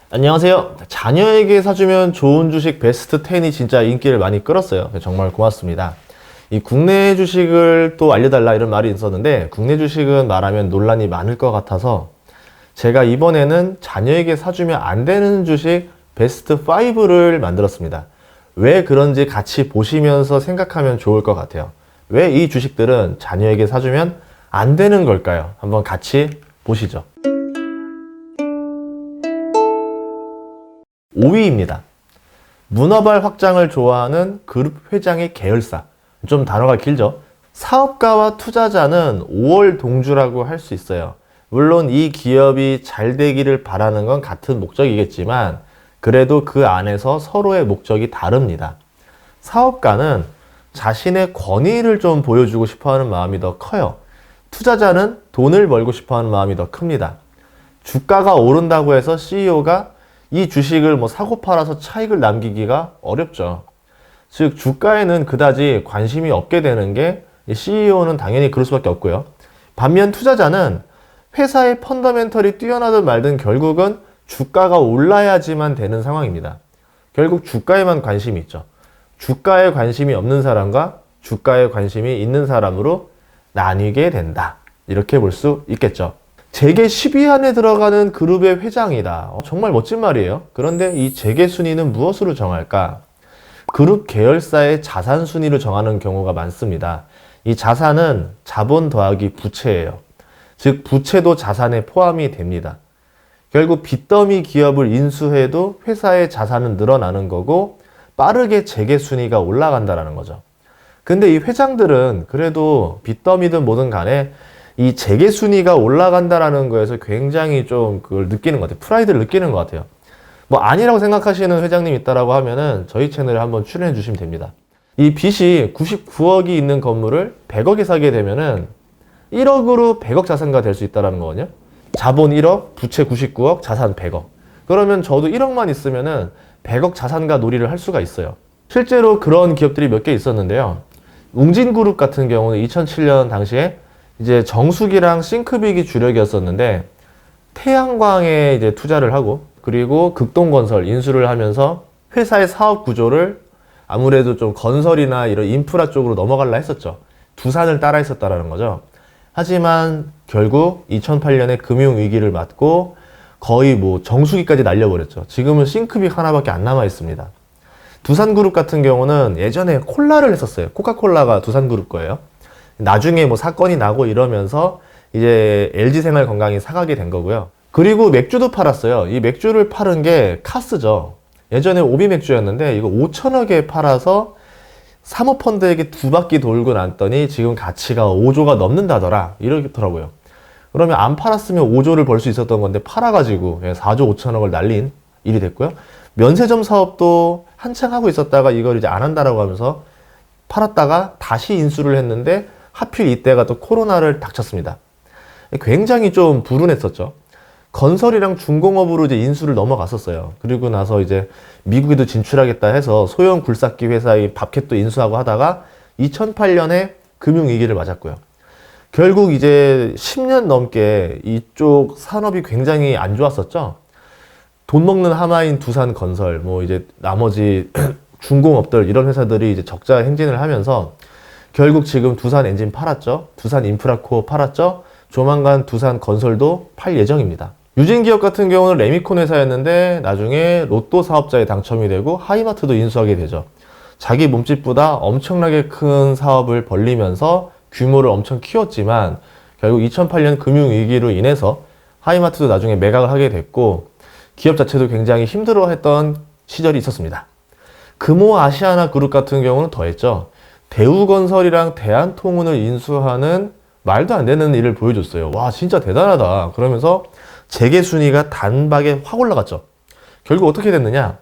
안녕하세요. 자녀에게 사주면 좋은 주식 베스트 10이 진짜 인기를 많이 끌었어요. 정말 고맙습니다. 이 국내 주식을 또 알려달라 이런 말이 있었는데, 국내 주식은 말하면 논란이 많을 것 같아서 제가 이번에는 자녀에게 사주면 안 되는 주식 베스트 5를 만들었습니다. 왜 그런지 같이 보시면서 생각하면 좋을 것 같아요. 왜 이 주식들은 자녀에게 사주면 안 되는 걸까요? 한번 같이 보시죠. 5위입니다. 문어발 확장을 좋아하는 그룹 회장의 계열사. 좀 단어가 길죠? 사업가와 투자자는 5월 동주라고 할 수 있어요. 물론 이 기업이 잘 되기를 바라는 건 같은 목적이겠지만 그래도 그 안에서 서로의 목적이 다릅니다. 사업가는 자신의 권위를 좀 보여주고 싶어 하는 마음이 더 커요. 투자자는 돈을 벌고 싶어 하는 마음이 더 큽니다. 주가가 오른다고 해서 CEO가 이 주식을 사고 팔아서 차익을 남기기가 어렵죠. 즉 주가에는 그다지 관심이 없게 되는 게 CEO는 당연히 그럴 수밖에 없고요. 반면 투자자는 회사의 펀더멘털이 뛰어나든 말든 결국은 주가가 올라야지만 되는 상황입니다. 결국 주가에만 관심이 있죠. 주가에 관심이 없는 사람과 주가에 관심이 있는 사람으로 나뉘게 된다. 이렇게 볼 수 있겠죠. 재계 10위 안에 들어가는 그룹의 회장이다. 정말 멋진 말이에요. 그런데 이 재계 순위는 무엇으로 정할까? 그룹 계열사의 자산 순위를 정하는 경우가 많습니다. 이 자산은 자본 더하기 부채예요. 즉 부채도 자산에 포함이 됩니다. 결국 빚더미 기업을 인수해도 회사의 자산은 늘어나는 거고 빠르게 재계 순위가 올라간다는 거죠. 근데 이 회장들은 그래도 빚더미든 뭐든 간에 이 재계 순위가 올라간다라는 거에서 굉장히 좀 그걸 느끼는 것 같아요. 프라이드를 느끼는 것 같아요. 아니라고 생각하시는 회장님 있다라고 하면은 저희 채널에 한번 출연해 주시면 됩니다. 이 빚이 99억이 있는 건물을 100억에 사게 되면은 1억으로 100억 자산가 될 수 있다라는 거거든요. 자본 1억, 부채 99억, 자산 100억. 그러면 저도 1억만 있으면은 100억 자산가 놀이를 할 수가 있어요. 실제로 그런 기업들이 몇 개 있었는데요. 웅진그룹 같은 경우는 2007년 당시에 이제 정수기랑 싱크빅이 주력이었었는데 태양광에 이제 투자를 하고 그리고 극동건설 인수를 하면서 회사의 사업 구조를 아무래도 좀 건설이나 이런 인프라 쪽으로 넘어갈라 했었죠. 두산을 따라 했었다라는 거죠. 하지만 결국 2008년에 금융위기를 맞고 거의 정수기까지 날려버렸죠. 지금은 싱크빅 하나밖에 안 남아 있습니다. 두산그룹 같은 경우는 예전에 콜라를 했었어요. 코카콜라가 두산그룹 거예요. 나중에 사건이 나고 이러면서 이제 LG생활건강이 사가게 된 거고요. 그리고 맥주도 팔았어요. 이 맥주를 파는 게 카스죠. 예전에 오비 맥주였는데 이거 5천억에 팔아서 사모펀드에게 2바퀴 돌고 났더니 지금 가치가 5조가 넘는다더라. 이러더라고요. 그러면 안 팔았으면 5조를 벌 수 있었던 건데 팔아가지고 4조 5천억을 날린 일이 됐고요. 면세점 사업도 한창 하고 있었다가 이걸 이제 안 한다라고 하면서 팔았다가 다시 인수를 했는데 하필 이때가 또 코로나를 닥쳤습니다. 굉장히 좀 불운했었죠. 건설이랑 중공업으로 이제 인수를 넘어갔었어요. 그리고 나서 이제 미국에도 진출하겠다 해서 소형 굴삭기 회사의 밥캣도 인수하고 하다가 2008년에 금융위기를 맞았고요. 결국 이제 10년 넘게 이쪽 산업이 굉장히 안 좋았었죠. 돈 먹는 하마인 두산건설, 이제 나머지 중공업들 이런 회사들이 이제 적자 행진을 하면서 결국 지금 두산 엔진 팔았죠. 두산 인프라코어 팔았죠. 조만간 두산 건설도 팔 예정입니다. 유진기업 같은 경우는 레미콘 회사였는데 나중에 로또 사업자에 당첨이 되고 하이마트도 인수하게 되죠. 자기 몸집보다 엄청나게 큰 사업을 벌리면서 규모를 엄청 키웠지만 결국 2008년 금융위기로 인해서 하이마트도 나중에 매각을 하게 됐고 기업 자체도 굉장히 힘들어했던 시절이 있었습니다. 금호아시아나 그룹 같은 경우는 더했죠. 대우건설이랑 대한통운을 인수하는 말도 안 되는 일을 보여줬어요. 와 진짜 대단하다. 그러면서 재계 순위가 단박에 확 올라갔죠. 결국 어떻게 됐느냐?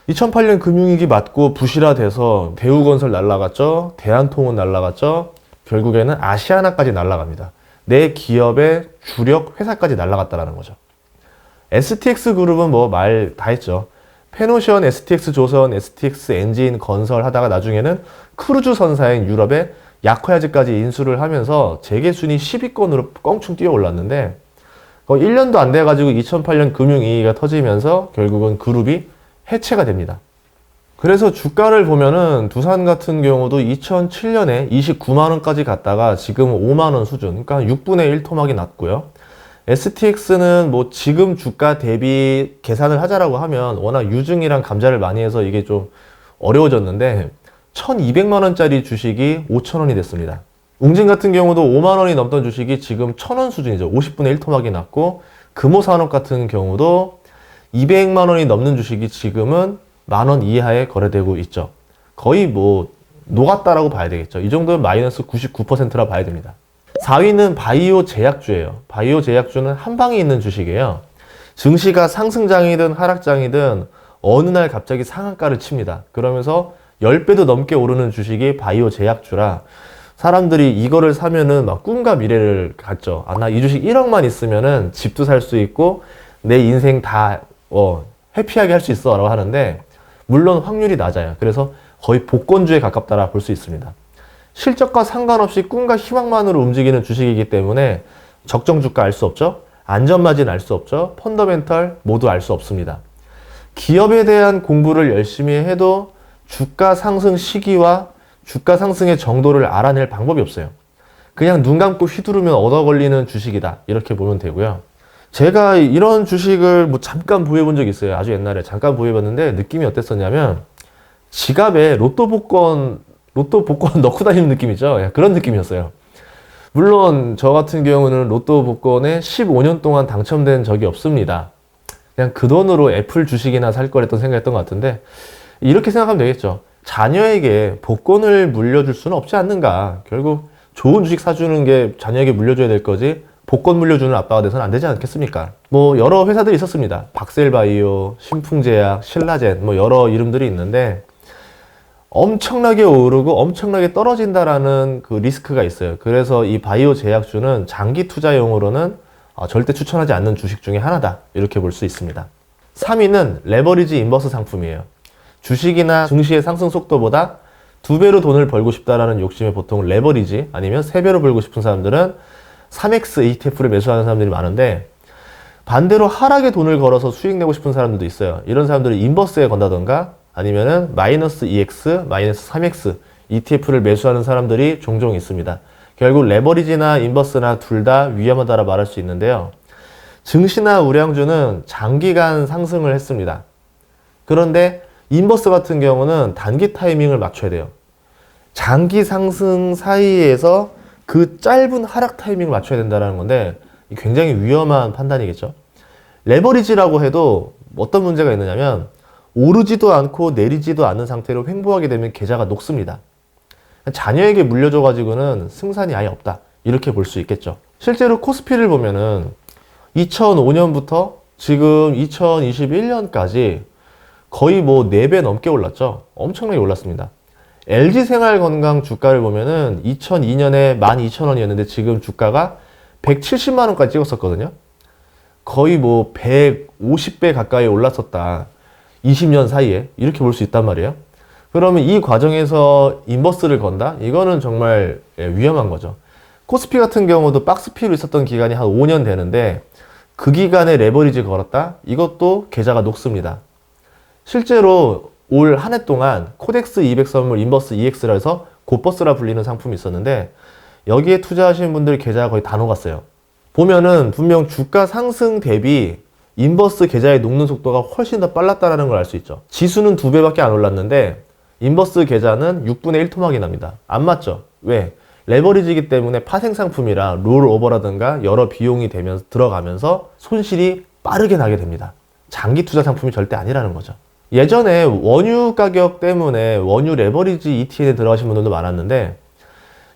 2008년 금융위기 맞고 부실화돼서 대우건설 날라갔죠. 대한통운 날라갔죠. 결국에는 아시아나까지 날라갑니다. 내 기업의 주력 회사까지 날라갔다라는 거죠. STX그룹은 말 다 했죠. 페노션, STX 조선, STX 엔진 건설 하다가 나중에는 크루즈 선사인 유럽의 약화야즈까지 인수를 하면서 재계 순위 10위권으로 껑충 뛰어 올랐는데 거의 1년도 안 돼가지고 2008년 금융위기가 터지면서 결국은 그룹이 해체가 됩니다. 그래서 주가를 보면은 두산 같은 경우도 2007년에 29만원까지 갔다가 지금 5만원 수준, 그러니까 6분의 1 토막이 났고요. STX는 뭐 지금 주가 대비 계산을 하자라고 하면 워낙 유증이랑 감자를 많이 해서 이게 좀 어려워졌는데 1200만원짜리 주식이 5,000원이 됐습니다. 웅진 같은 경우도 5만원이 넘던 주식이 지금 1,000원 수준이죠. 50분의 1 토막이 났고, 금호산업 같은 경우도 200만원이 넘는 주식이 지금은 만원 이하에 거래되고 있죠. 거의 뭐 녹았다라고 봐야 되겠죠. 이 정도면 마이너스 99%라 봐야 됩니다. 4위는 바이오 제약주예요. 바이오 제약주는 한방에 있는 주식이에요. 증시가 상승장이든 하락장이든 어느 날 갑자기 상한가를 칩니다. 그러면서 10배도 넘게 오르는 주식이 바이오 제약주라 사람들이 이거를 사면은 막 꿈과 미래를 갖죠. 아, 나 이 주식 1억만 있으면은 집도 살 수 있고 내 인생 다 해피하게 할 수 있어 라고 하는데, 물론 확률이 낮아요. 그래서 거의 복권주에 가깝다라 볼 수 있습니다. 실적과 상관없이 꿈과 희망만으로 움직이는 주식이기 때문에 적정 주가 알 수 없죠. 안전마진 알 수 없죠. 펀더멘털 모두 알 수 없습니다. 기업에 대한 공부를 열심히 해도 주가 상승 시기와 주가 상승의 정도를 알아낼 방법이 없어요. 그냥 눈 감고 휘두르면 얻어 걸리는 주식이다, 이렇게 보면 되고요. 제가 이런 주식을 뭐 잠깐 보유해 본 적이 있어요. 아주 옛날에 잠깐 보유해 봤는데 느낌이 어땠었냐면 지갑에 로또 복권 넣고 다니는 느낌이죠. 그런 느낌이었어요. 물론 저 같은 경우는 로또 복권에 15년 동안 당첨된 적이 없습니다. 그냥 그 돈으로 애플 주식이나 살 거랬던 생각했던 것 같은데, 이렇게 생각하면 되겠죠. 자녀에게 복권을 물려줄 수는 없지 않는가. 결국 좋은 주식 사주는 게 자녀에게 물려줘야 될 거지 복권 물려주는 아빠가 돼서는 안 되지 않겠습니까? 뭐 여러 회사들이 있었습니다. 박셀바이오, 신풍제약, 신라젠, 뭐 여러 이름들이 있는데 엄청나게 오르고 엄청나게 떨어진다라는 그 리스크가 있어요. 그래서 이 바이오 제약주는 장기 투자용으로는 절대 추천하지 않는 주식 중에 하나다, 이렇게 볼 수 있습니다. 3위는 레버리지 인버스 상품이에요. 주식이나 증시의 상승 속도보다 2배로 돈을 벌고 싶다라는 욕심에 보통 레버리지 아니면 3배로 벌고 싶은 사람들은 3X ETF를 매수하는 사람들이 많은데, 반대로 하락에 돈을 걸어서 수익 내고 싶은 사람들도 있어요. 이런 사람들은 인버스에 건다던가 아니면은 마이너스 2X, 마이너스 3X ETF를 매수하는 사람들이 종종 있습니다. 결국 레버리지나 인버스나 둘 다 위험하다라 말할 수 있는데요. 증시나 우량주는 장기간 상승을 했습니다. 그런데 인버스 같은 경우는 단기 타이밍을 맞춰야 돼요. 장기 상승 사이에서 그 짧은 하락 타이밍을 맞춰야 된다는 건데 굉장히 위험한 판단이겠죠. 레버리지라고 해도 어떤 문제가 있느냐면 오르지도 않고 내리지도 않는 상태로 횡보하게 되면 계좌가 녹습니다. 자녀에게 물려줘가지고는 승산이 아예 없다, 이렇게 볼 수 있겠죠. 실제로 코스피를 보면은 2005년부터 지금 2021년까지 거의 뭐 4배 넘게 올랐죠. 엄청나게 올랐습니다. LG생활건강 주가를 보면은 2002년에 12,000원이었는데 지금 주가가 170만원까지 찍었었거든요. 거의 뭐 150배 가까이 올랐었다. 20년 사이에, 이렇게 볼 수 있단 말이에요. 그러면 이 과정에서 인버스를 건다? 이거는 정말 위험한 거죠. 코스피 같은 경우도 박스피로 있었던 기간이 한 5년 되는데 그 기간에 레버리지 걸었다? 이것도 계좌가 녹습니다. 실제로 올 한 해 동안 코덱스 200 선물 인버스 EX라 해서 곧버스라 불리는 상품이 있었는데 여기에 투자하신 분들 계좌가 거의 다 녹았어요. 보면은 분명 주가 상승 대비 인버스 계좌의 녹는 속도가 훨씬 더 빨랐다는 걸 알 수 있죠. 지수는 2배밖에 안 올랐는데 인버스 계좌는 6분의 1 토막이 납니다. 안 맞죠? 왜? 레버리지이기 때문에 파생 상품이라 롤오버라든가 여러 비용이 되면서 들어가면서 손실이 빠르게 나게 됩니다. 장기 투자 상품이 절대 아니라는 거죠. 예전에 원유 가격 때문에 원유 레버리지 ETF에 들어가신 분들도 많았는데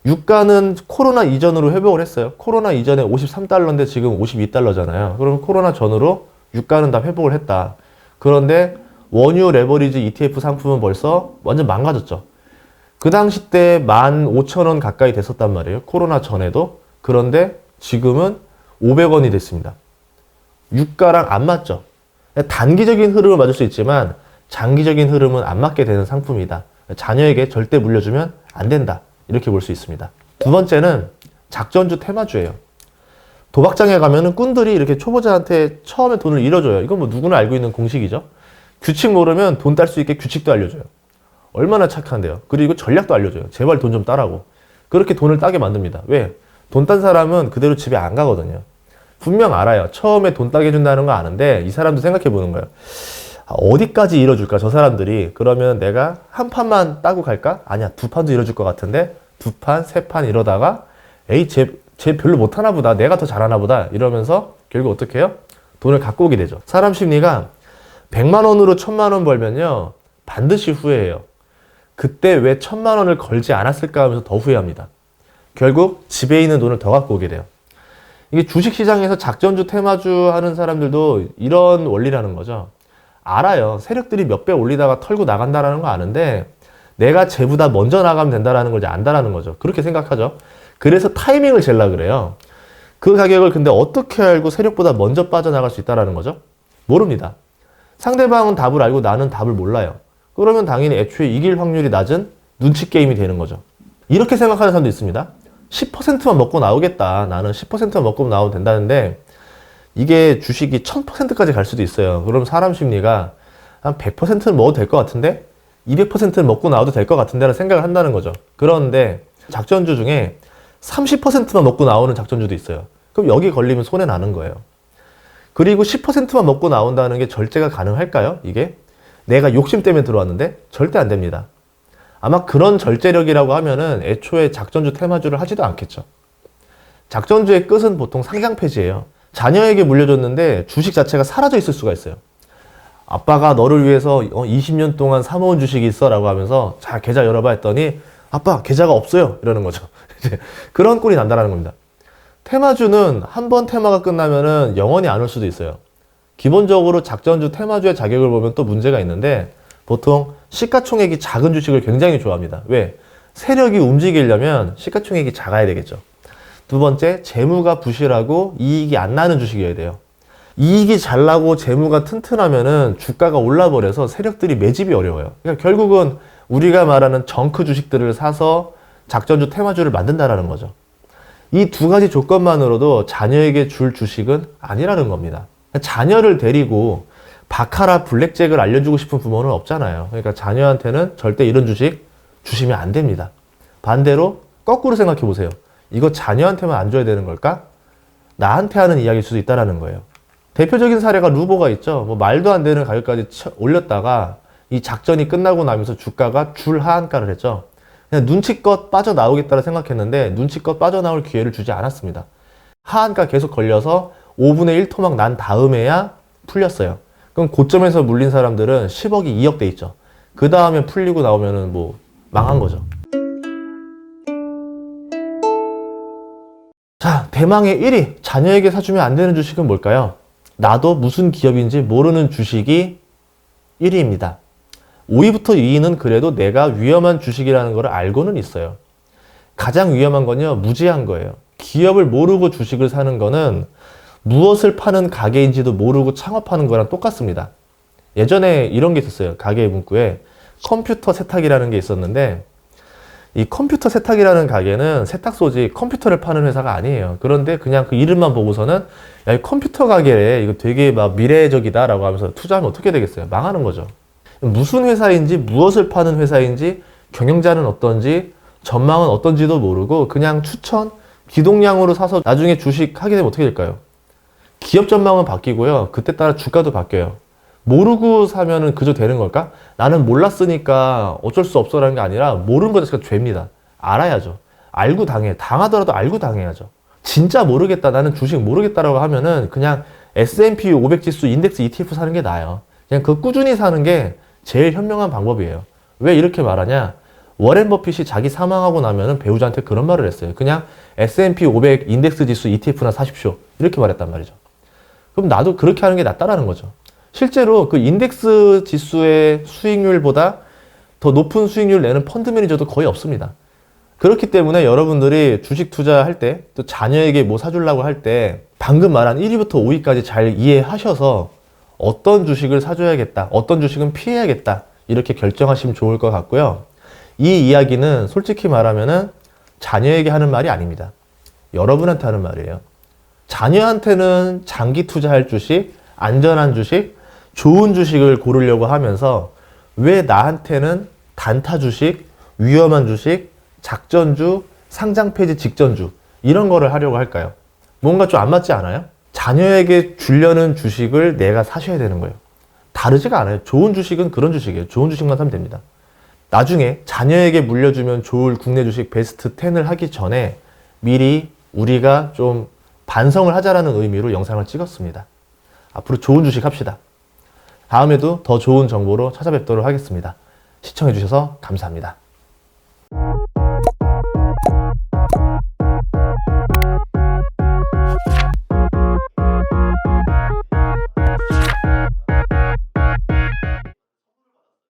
유가는 코로나 이전으로 회복을 했어요. 코로나 이전에 53달러인데 지금 52달러잖아요. 그럼 코로나 전으로 유가는 다 회복을 했다. 그런데 원유 레버리지 ETF 상품은 벌써 완전 망가졌죠. 그 당시 때 15,000원 가까이 됐었단 말이에요. 코로나 전에도. 그런데 지금은 500원이 됐습니다. 유가랑 안 맞죠. 단기적인 흐름을 맞을 수 있지만 장기적인 흐름은 안 맞게 되는 상품이다. 자녀에게 절대 물려주면 안 된다. 이렇게 볼 수 있습니다. 두 번째는 작전주 테마주예요. 도박장에 가면은 꾼들이 이렇게 초보자한테 처음에 돈을 잃어줘요. 이건 뭐 누구나 알고 있는 공식이죠. 규칙 모르면 돈 딸 수 있게 규칙도 알려줘요. 얼마나 착한데요. 그리고 전략도 알려줘요. 제발 돈 좀 따라고. 그렇게 돈을 따게 만듭니다. 왜? 돈 딴 사람은 그대로 집에 안 가거든요. 분명 알아요. 처음에 돈 따게 해준다는 거 아는데 이 사람도 생각해 보는 거예요. 어디까지 잃어줄까 저 사람들이. 그러면 내가 한 판만 따고 갈까? 아니야, 두 판도 잃어줄 것 같은데 두 판, 세 판 이러다가 에이 쟤 별로 못하나 보다, 내가 더 잘하나 보다 이러면서 결국 어떻게 해요? 돈을 갖고 오게 되죠. 사람 심리가 100만 원으로 1000만 원 벌면요 반드시 후회해요. 그때 왜 1000만 원을 걸지 않았을까 하면서 더 후회합니다. 결국 집에 있는 돈을 더 갖고 오게 돼요. 이게 주식시장에서 작전주, 테마주 하는 사람들도 이런 원리라는 거죠. 알아요. 세력들이 몇 배 올리다가 털고 나간다라는 거 아는데 내가 쟤보다 먼저 나가면 된다라는 걸 이제 안다라는 거죠. 그렇게 생각하죠. 그래서 타이밍을 잴라 그래요. 그 가격을 근데 어떻게 알고 세력보다 먼저 빠져나갈 수 있다라는 거죠? 모릅니다. 상대방은 답을 알고 나는 답을 몰라요. 그러면 당연히 애초에 이길 확률이 낮은 눈치 게임이 되는 거죠. 이렇게 생각하는 사람도 있습니다. 10%만 먹고 나오겠다. 나는 10%만 먹고 나오면 된다는데 이게 주식이 1000%까지 갈 수도 있어요. 그럼 사람 심리가 한 100%는 먹어도 될 것 같은데 200%는 먹고 나와도 될 것 같은데 라는 생각을 한다는 거죠. 그런데 작전주 중에 30%만 먹고 나오는 작전주도 있어요. 그럼 여기 걸리면 손해 나는 거예요. 그리고 10%만 먹고 나온다는 게 절제가 가능할까요? 이게 내가 욕심 때문에 들어왔는데 절대 안 됩니다. 아마 그런 절제력이라고 하면은 애초에 작전주, 테마주를 하지도 않겠죠. 작전주의 끝은 보통 상장 폐지예요. 자녀에게 물려줬는데 주식 자체가 사라져 있을 수가 있어요. 아빠가 너를 위해서 20년 동안 사모은 주식이 있어 라고 하면서 자, 계좌 열어봐 했더니 아빠 계좌가 없어요 이러는 거죠. 그런 꼴이 난다라는 겁니다. 테마주는 한 번 테마가 끝나면은 영원히 안 올 수도 있어요. 기본적으로 작전주, 테마주의 자격을 보면 또 문제가 있는데 보통 시가총액이 작은 주식을 굉장히 좋아합니다. 왜? 세력이 움직이려면 시가총액이 작아야 되겠죠. 두 번째, 재무가 부실하고 이익이 안 나는 주식이어야 돼요. 이익이 잘 나고 재무가 튼튼하면은 주가가 올라버려서 세력들이 매집이 어려워요. 그러니까 결국은 우리가 말하는 정크 주식들을 사서 작전주, 테마주를 만든다라는 거죠. 이 두 가지 조건만으로도 자녀에게 줄 주식은 아니라는 겁니다. 자녀를 데리고 바카라, 블랙잭을 알려주고 싶은 부모는 없잖아요. 그러니까 자녀한테는 절대 이런 주식 주시면 안 됩니다. 반대로 거꾸로 생각해 보세요. 이거 자녀한테만 안 줘야 되는 걸까? 나한테 하는 이야기일 수도 있다는 거예요. 대표적인 사례가 루보가 있죠. 뭐 말도 안 되는 가격까지 올렸다가 이 작전이 끝나고 나면서 주가가 줄 하한가를 했죠. 그냥 눈치껏 빠져나오겠다고 생각했는데 눈치껏 빠져나올 기회를 주지 않았습니다. 하한가 계속 걸려서 5분의 1 토막 난 다음에야 풀렸어요. 그럼 고점에서 물린 사람들은 10억이 2억 돼 있죠. 그 다음에 풀리고 나오면은 뭐 망한 거죠. 자, 대망의 1위. 자녀에게 사주면 안 되는 주식은 뭘까요? 나도 무슨 기업인지 모르는 주식이 1위입니다. 5위부터 2위는 그래도 내가 위험한 주식이라는 걸 알고는 있어요. 가장 위험한 건요, 무지한 거예요. 기업을 모르고 주식을 사는 거는 무엇을 파는 가게인지도 모르고 창업하는 거랑 똑같습니다. 예전에 이런 게 있었어요. 가게 문구에 컴퓨터 세탁이라는 게 있었는데 이 컴퓨터 세탁이라는 가게는 세탁소지 컴퓨터를 파는 회사가 아니에요. 그런데 그냥 그 이름만 보고서는 야, 이 컴퓨터 가게래. 이거 되게 막 미래적이다 라고 하면서 투자하면 어떻게 되겠어요? 망하는 거죠. 무슨 회사인지 무엇을 파는 회사인지 경영자는 어떤지 전망은 어떤지도 모르고 그냥 추천, 기동량으로 사서 나중에 주식 하게 되면 어떻게 될까요? 기업 전망은 바뀌고요. 그때 따라 주가도 바뀌어요. 모르고 사면은 그저 되는 걸까? 나는 몰랐으니까 어쩔 수 없어라는 게 아니라 모르는 것 자체가 죄입니다. 알아야죠. 알고 당해. 당하더라도 알고 당해야죠. 진짜 모르겠다. 나는 주식 모르겠다라고 하면은 그냥 S&P 500 지수 인덱스 ETF 사는 게 나아요. 그냥 그 꾸준히 사는 게 제일 현명한 방법이에요. 왜 이렇게 말하냐? 워렌 버핏이 자기 사망하고 나면은 배우자한테 그런 말을 했어요. 그냥 S&P 500 인덱스 지수 ETF나 사십시오. 이렇게 말했단 말이죠. 그럼 나도 그렇게 하는 게 낫다라는 거죠. 실제로 그 인덱스 지수의 수익률보다 더 높은 수익률 내는 펀드 매니저도 거의 없습니다. 그렇기 때문에 여러분들이 주식 투자할 때, 또 자녀에게 뭐 사주려고 할 때 방금 말한 1위부터 5위까지 잘 이해하셔서 어떤 주식을 사줘야겠다, 어떤 주식은 피해야겠다 이렇게 결정하시면 좋을 것 같고요. 이 이야기는 솔직히 말하면은 자녀에게 하는 말이 아닙니다. 여러분한테 하는 말이에요. 자녀한테는 장기 투자할 주식, 안전한 주식, 좋은 주식을 고르려고 하면서 왜 나한테는 단타 주식, 위험한 주식, 작전주, 상장 폐지 직전주 이런 거를 하려고 할까요? 뭔가 좀 안 맞지 않아요? 자녀에게 주려는 주식을 내가 사셔야 되는 거예요. 다르지가 않아요. 좋은 주식은 그런 주식이에요. 좋은 주식만 사면 됩니다. 나중에 자녀에게 물려주면 좋을 국내 주식 베스트 10을 하기 전에 미리 우리가 좀 반성을 하자라는 의미로 영상을 찍었습니다. 앞으로 좋은 주식 합시다. 다음에도 더 좋은 정보로 찾아뵙도록 하겠습니다. 시청해주셔서 감사합니다.